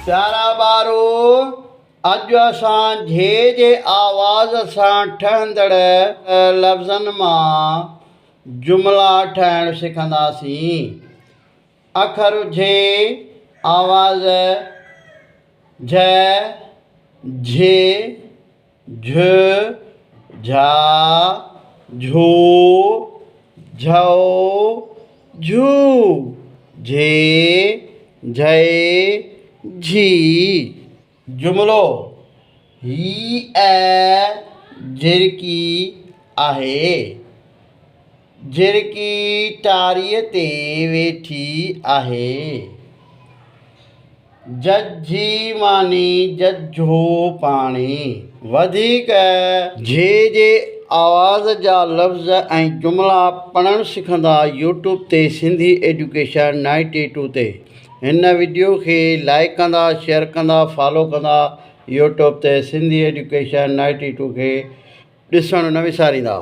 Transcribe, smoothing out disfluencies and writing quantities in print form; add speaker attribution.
Speaker 1: प्यारा ॿारो अॼु असां झे जे आवाज़ सां ठहंदड़ लफ़्ज़नि मां जुमिला ठाहिणु सिखंदासीं। अखर झे आवाज़ झ झे झ झा झू झौ झू झे झे झी। जुमिलो ही झिरकी आहे। झिरकी टारीअ ते वेठी आहे। जझी मानी जझो पाणी। वधीक झे जे आवाज़ जा लफ़्ज़ ऐं जुमिला पढ़णु सिखंदा यूट्यूब ते सिंधी एजुकेशन 92 ते। हिन वीडियो खे लाइक कंदा, शेयर कंदा, फॉलो कंदा। यूट्यूब ते सिंधी एजुकेशन 92 खे ॾिसणु न विसारींदा।